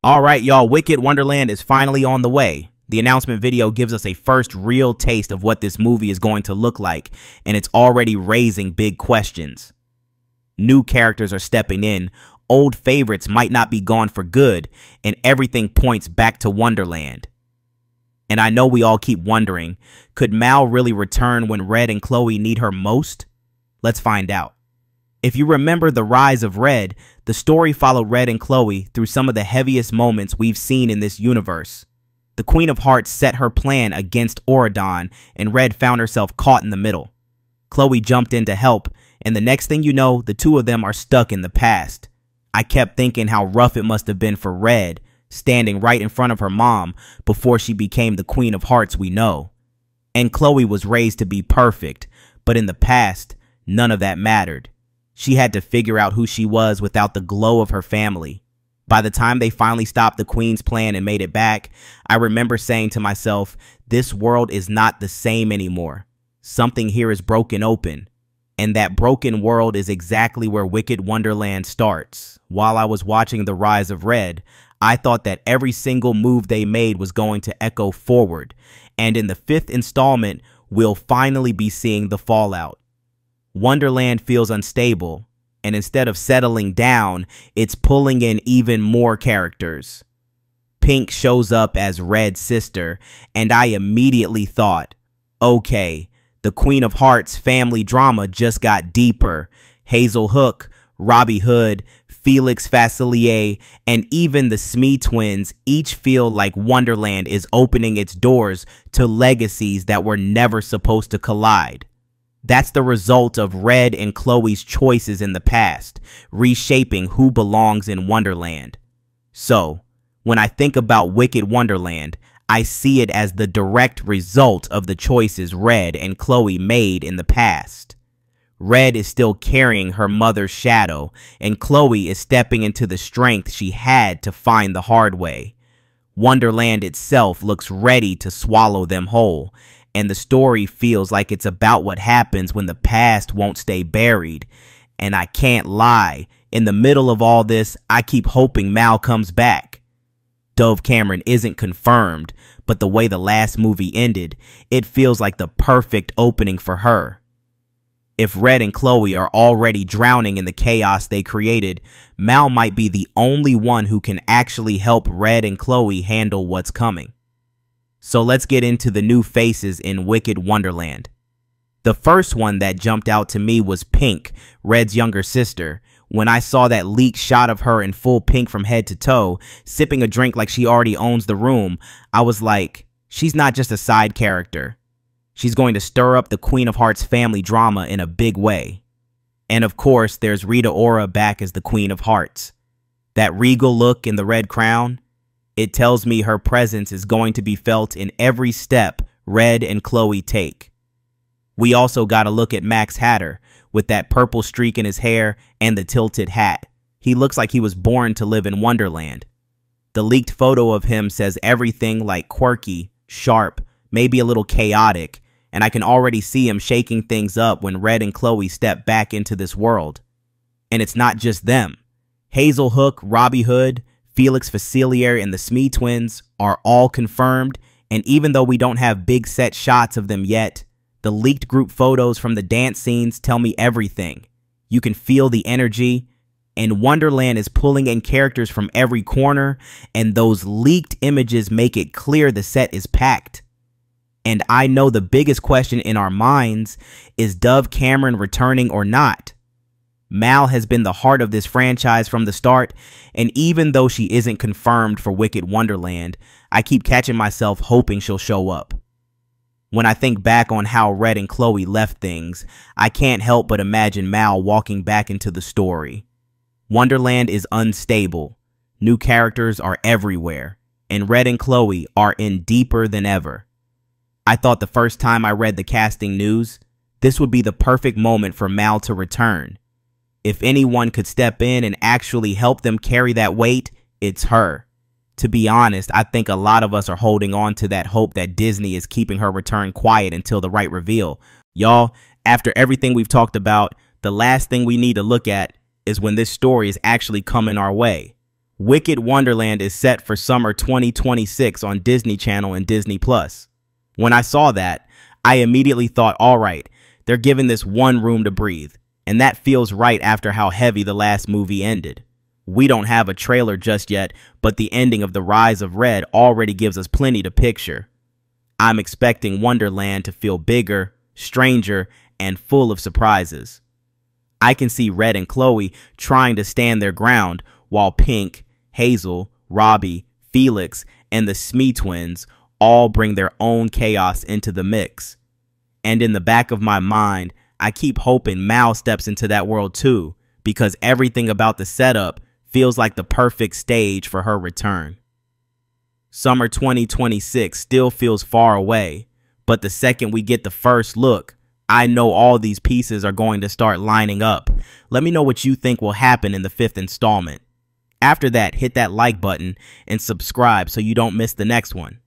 Alright y'all, Wicked Wonderland is finally on the way. The announcement video gives us a first real taste of what this movie is going to look like, and it's already raising big questions. New characters are stepping in, old favorites might not be gone for good, and everything points back to Wonderland. And I know we all keep wondering, could Mal really return when Red and Chloe need her most? Let's find out. If you remember the rise of Red, the story followed Red and Chloe through some of the heaviest moments we've seen in this universe. The Queen of Hearts set her plan against Auradon, and Red found herself caught in the middle. Chloe jumped in to help, and the next thing you know, the two of them are stuck in the past. I kept thinking how rough it must have been for Red, standing right in front of her mom before she became the Queen of Hearts we know. And Chloe was raised to be perfect, but in the past, none of that mattered. She had to figure out who she was without the glow of her family. By the time they finally stopped the Queen's plan and made it back, I remember saying to myself, this world is not the same anymore. Something here is broken open. And that broken world is exactly where Wicked Wonderland starts. While I was watching the rise of Red, I thought that every single move they made was going to echo forward. And in the 5th installment, we'll finally be seeing the fallout. Wonderland feels unstable, and instead of settling down, it's pulling in even more characters. Pink shows up as Red's sister, and I immediately thought, okay, the Queen of Hearts family drama just got deeper. Hazel Hook, Robbie Hood, Felix Facilier, and even the Smee twins each feel like Wonderland is opening its doors to legacies that were never supposed to collide. That's the result of Red and Chloe's choices in the past, reshaping who belongs in Wonderland. So, when I think about Wicked Wonderland, I see it as the direct result of the choices Red and Chloe made in the past. Red is still carrying her mother's shadow, and Chloe is stepping into the strength she had to find the hard way. Wonderland itself looks ready to swallow them whole, and the story feels like it's about what happens when the past won't stay buried. And I can't lie, in the middle of all this, I keep hoping Mal comes back. Dove Cameron isn't confirmed, but the way the last movie ended, it feels like the perfect opening for her. If Red and Chloe are already drowning in the chaos they created, Mal might be the only one who can actually help Red and Chloe handle what's coming. So let's get into the new faces in Wicked Wonderland. The first one that jumped out to me was Pink, Red's younger sister. When I saw that leaked shot of her in full pink from head to toe, sipping a drink like she already owns the room, I was like, she's not just a side character. She's going to stir up the Queen of Hearts family drama in a big way. And of course, there's Rita Ora back as the Queen of Hearts. That regal look in the red crown, it tells me her presence is going to be felt in every step Red and Chloe take. We also got a look at Max Hatter with that purple streak in his hair and the tilted hat. He looks like he was born to live in Wonderland. The leaked photo of him says everything like quirky, sharp, maybe a little chaotic, and I can already see him shaking things up when Red and Chloe step back into this world. And it's not just them. Hazel Hook, Robbie Hood, Felix Facilier, and the Smee twins are all confirmed, and even though we don't have big set shots of them yet, the leaked group photos from the dance scenes tell me everything. You can feel the energy, and Wonderland is pulling in characters from every corner, and those leaked images make it clear the set is packed. And I know the biggest question in our minds is Dove Cameron returning or not? Mal has been the heart of this franchise from the start, and even though she isn't confirmed for Wicked Wonderland, I keep catching myself hoping she'll show up. When I think back on how Red and Chloe left things, I can't help but imagine Mal walking back into the story. Wonderland is unstable, new characters are everywhere, and Red and Chloe are in deeper than ever. I thought the first time I read the casting news, this would be the perfect moment for Mal to return. If anyone could step in and actually help them carry that weight, it's her. To be honest, I think a lot of us are holding on to that hope that Disney is keeping her return quiet until the right reveal. Y'all, after everything we've talked about, the last thing we need to look at is when this story is actually coming our way. Wicked Wonderland is set for summer 2026 on Disney Channel and Disney Plus. When I saw that, I immediately thought, all right, they're giving this one room to breathe, and that feels right after how heavy the last movie ended. We don't have a trailer just yet, but the ending of The Rise of Red already gives us plenty to picture. I'm expecting Wonderland to feel bigger, stranger, and full of surprises. I can see Red and Chloe trying to stand their ground, while Pink, Hazel, Robbie, Felix, and the Smee twins all bring their own chaos into the mix. And in the back of my mind, I keep hoping Mal steps into that world too, because everything about the setup feels like the perfect stage for her return. Summer 2026 still feels far away, but the second we get the first look, I know all these pieces are going to start lining up. Let me know what you think will happen in the 5th installment. After that, hit that like button and subscribe so you don't miss the next one.